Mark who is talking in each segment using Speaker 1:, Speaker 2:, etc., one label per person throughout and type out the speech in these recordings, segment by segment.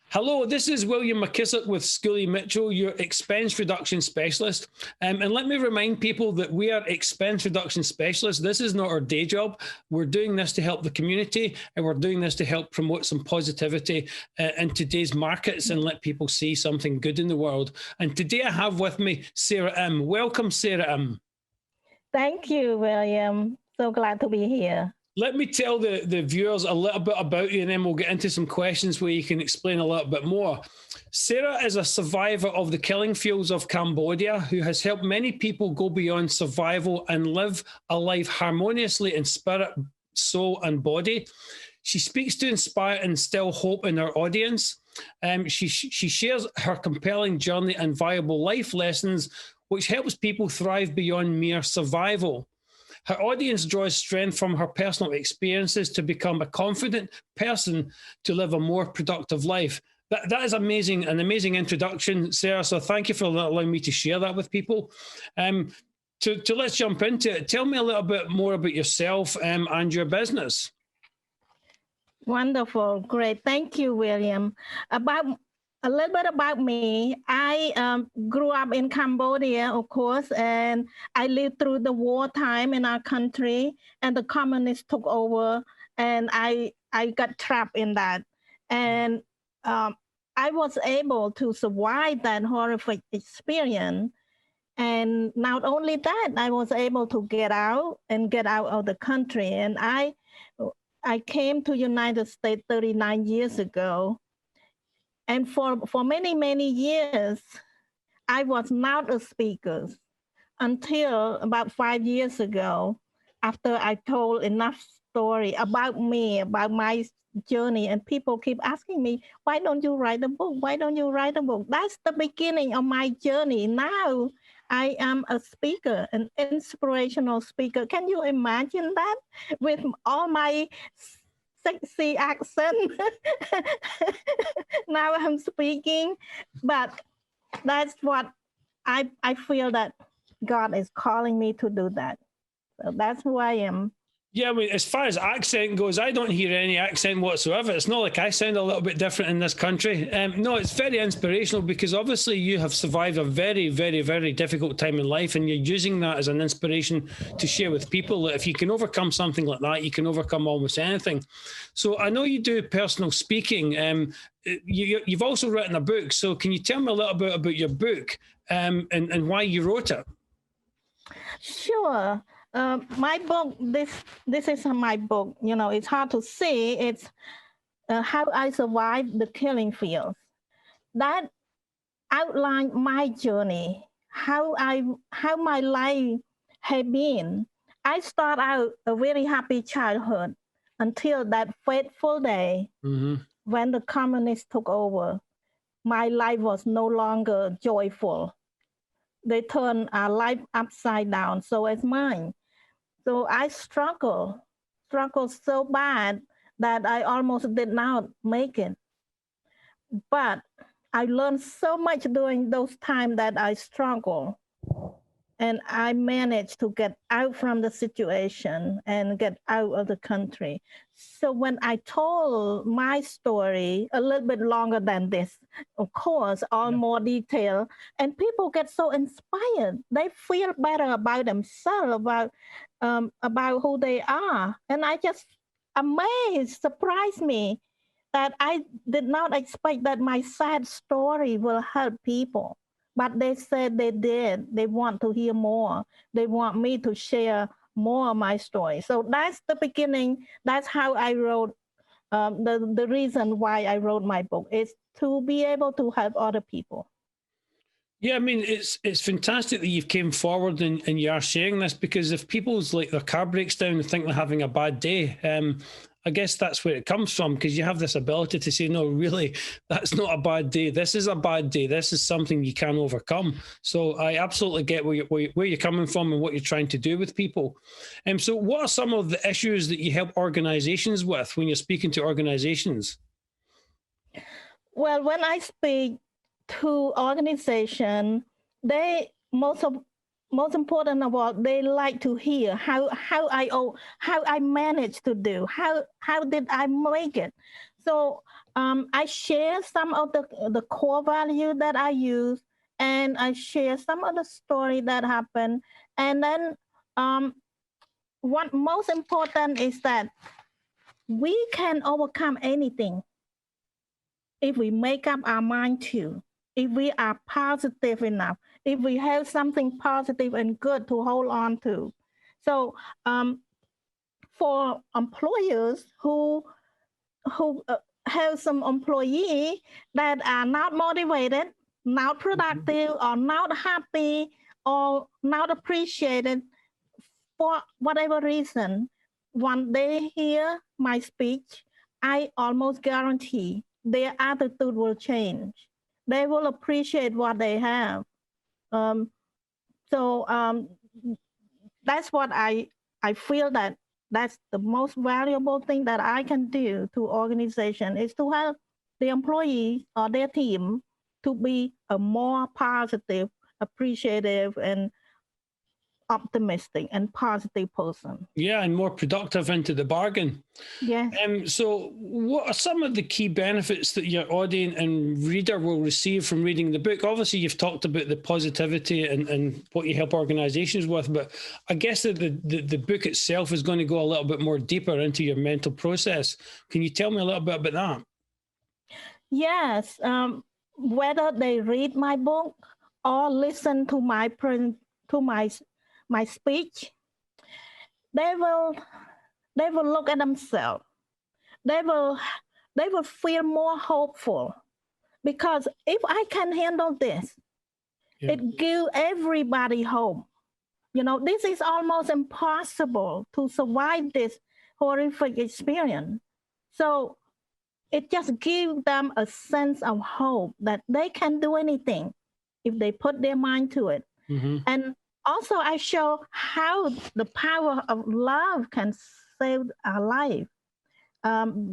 Speaker 1: Hello, this is Willliam McKissock with Schooley Mitchell, your expense reduction specialist. And let me remind people that we are expense reduction specialists. This is not our day job. We're doing this to help the community, and we're doing this to help promote some positivity in today's markets and let people see something good in the world. And today I have with me Sara Im. Welcome, Sara Im.
Speaker 2: Thank you, William. So glad to be here.
Speaker 1: Let me tell the viewers a little bit about you, and then we'll get into some questions where you can explain a little bit more. Sara is a survivor of the killing fields of Cambodia who has helped many people go beyond survival and live a life harmoniously in spirit, soul, and body. She speaks to inspire and instill hope in her audience. She shares her compelling journey and valuable life lessons, which helps people thrive beyond mere survival. Her audience draws strength from her personal experiences to become a confident person to live a more productive life. That is amazing, an amazing introduction, Sara. So thank you for allowing me to share that with people. Let's jump into it. Tell me a little bit more about yourself and your business.
Speaker 2: Wonderful, great. Thank you, William. A little bit about me. I grew up in Cambodia, of course, and I lived through the wartime in our country, and the communists took over, and I got trapped in that. And I was able to survive that horrific experience. And not only that, I was able to get out of the country. And I came to United States 39 years ago. And for many, many years, I was not a speaker until about 5 years ago, after I told enough story about me, about my journey. And people keep asking me, why don't you write a book? Why don't you write a book? That's the beginning of my journey. Now I am a speaker, an inspirational speaker. Can you imagine that? With all my sexy accent. Now I'm speaking, but that's what I feel that God is calling me to do that. So that's who I am.
Speaker 1: Yeah, I mean, as far as accent goes, I don't hear any accent whatsoever. It's not like I sound a little bit different in this country. No, it's very inspirational because obviously you have survived a very, very, very difficult time in life, and you're using that as an inspiration to share with people that if you can overcome something like that, you can overcome almost anything. So I know you do personal speaking. You've also written a book. So can you tell me a little bit about your book and why you wrote it?
Speaker 2: Sure. My book, this is my book. You know, it's hard to see. It's how I survived the killing fields. That outlined my journey, how my life had been. I start out a very happy childhood until that fateful day when the communists took over. My life was no longer joyful. They turned our life upside down. So as mine. So I struggled so bad that I almost did not make it. But I learned so much during those times that I struggled. And I managed to get out from the situation and get out of the country. So when I told my story a little bit longer than this, of course, all more detail, and people get so inspired. They feel better about themselves, about who they are. And I just amazed, surprised me that I did not expect that my sad story will help people. But they said they did. They want to hear more. They want me to share more of my story. So that's the beginning. That's how I wrote. The reason why I wrote my book is to be able to help other people.
Speaker 1: Yeah, I mean, it's fantastic that you've came forward and you are sharing this, because if people's like their car breaks down and think they're having a bad day, I guess that's where it comes from, because you have this ability to say, no, really, that's not a bad day. This is a bad day. This is something you can overcome. So I absolutely get where you're coming from and what you're trying to do with people. So what are some of the issues that you help organizations with when you're speaking to organizations?
Speaker 2: Well, when I speak to organizations, they most important of all, they like to hear how I managed to do, how did I make it. So I share some of the core value that I use, and I share some of the story that happened. And then what most important is that we can overcome anything if we make up our mind to, if we are positive enough, if we have something positive and good to hold on to. So for employers who have some employee that are not motivated, not productive, or not happy, or not appreciated for whatever reason, when they hear my speech, I almost guarantee their attitude will change. They will appreciate what they have. So that's what I feel that that's the most valuable thing that I can do to organization is to help the employee or their team to be a more positive, appreciative, and optimistic and positive person.
Speaker 1: Yeah, and more productive into the bargain.
Speaker 2: Yeah.
Speaker 1: So what are some of the key benefits that your audience and reader will receive from reading the book? Obviously, you've talked about the positivity and what you help organizations with, but I guess that the book itself is going to go a little bit more deeper into your mental process. Can you tell me a little bit about that?
Speaker 2: Yes. Whether they read my book or listen to my speech, they will look at themselves. They will feel more hopeful, because if I can handle this, it gives everybody hope. This is almost impossible to survive this horrific experience. So it just gives them a sense of hope that they can do anything if they put their mind to it.
Speaker 1: Mm-hmm.
Speaker 2: And also, I show how the power of love can save our life.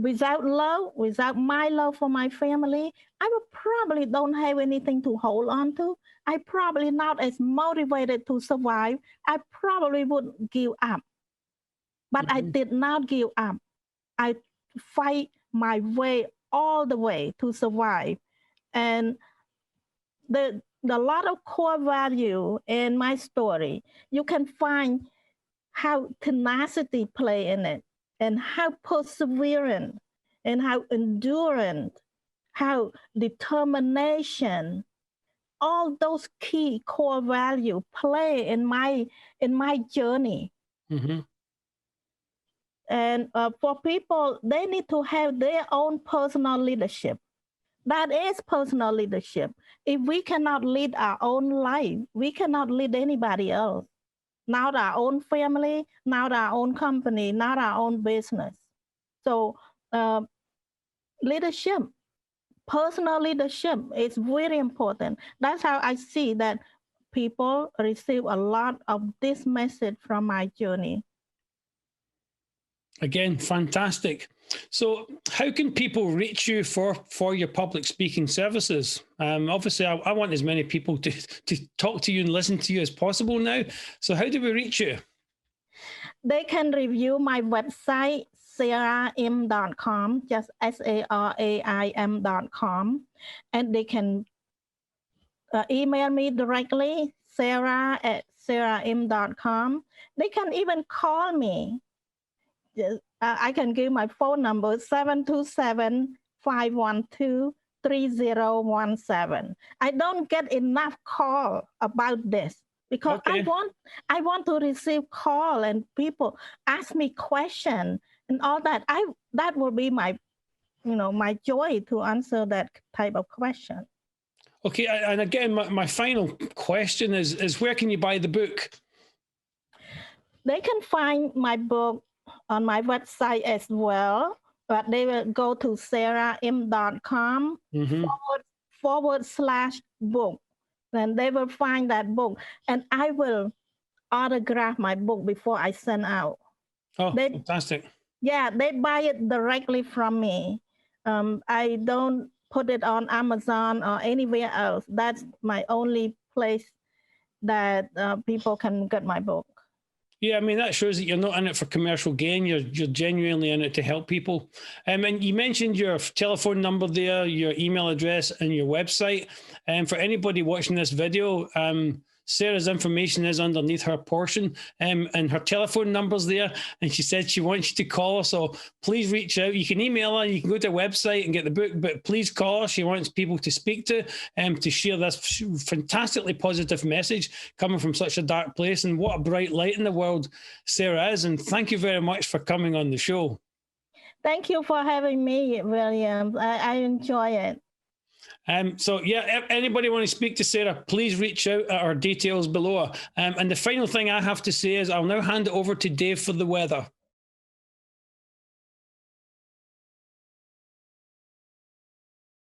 Speaker 2: Without love, without my love for my family, I would probably don't have anything to hold on to. I probably not as motivated to survive. I probably would give up. But I did not give up. I fight my way all the way to survive. And the lot of core value in my story, you can find how tenacity play in it, and how perseverant, and how endurance, how determination, all those key core value play in my journey.
Speaker 1: Mm-hmm.
Speaker 2: And for people, they need to have their own personal leadership. That is personal leadership. If we cannot lead our own life, we cannot lead anybody else. Not our own family, not our own company, not our own business. So leadership, personal leadership is very important. That's how I see that people receive a lot of this message from my journey.
Speaker 1: Again, fantastic. So how can people reach you for your public speaking services? Obviously, I want as many people to talk to you and listen to you as possible now. So how do we reach you?
Speaker 2: They can review my website, saraim.com, just SARAIM.com. And they can email me directly, sarah@saraim.com. They can even call me. I can give my phone number, 727-512-3017. I don't get enough call about this, because I want to receive call and people ask me question and all that. That will be my my joy to answer that type of question.
Speaker 1: Okay, and again, my final question is where can you buy the book?
Speaker 2: They can find my book on my website as well, but they will go to saraim.com /book. Then they will find that book, and I will autograph my book before I send out.
Speaker 1: Oh, fantastic.
Speaker 2: Yeah, they buy it directly from me. I don't put it on Amazon or anywhere else. That's my only place that people can get my book.
Speaker 1: Yeah, I mean, that shows that you're not in it for commercial gain. You're genuinely in it to help people. And you mentioned your telephone number there, your email address, and your website. And for anybody watching this video, Sarah's information is underneath her portion, and her telephone number's there. And she said she wants you to call her. So please reach out. You can email her, you can go to her website and get the book, but please call her. She wants people to speak to share this fantastically positive message coming from such a dark place. And what a bright light in the world Sarah is. And thank you very much for coming on the show.
Speaker 2: Thank you for having me, William. I enjoy it.
Speaker 1: So yeah, anybody want to speak to Sarah, please reach out at our details below. And the final thing I have to say is I'll now hand it over to Dave for the weather.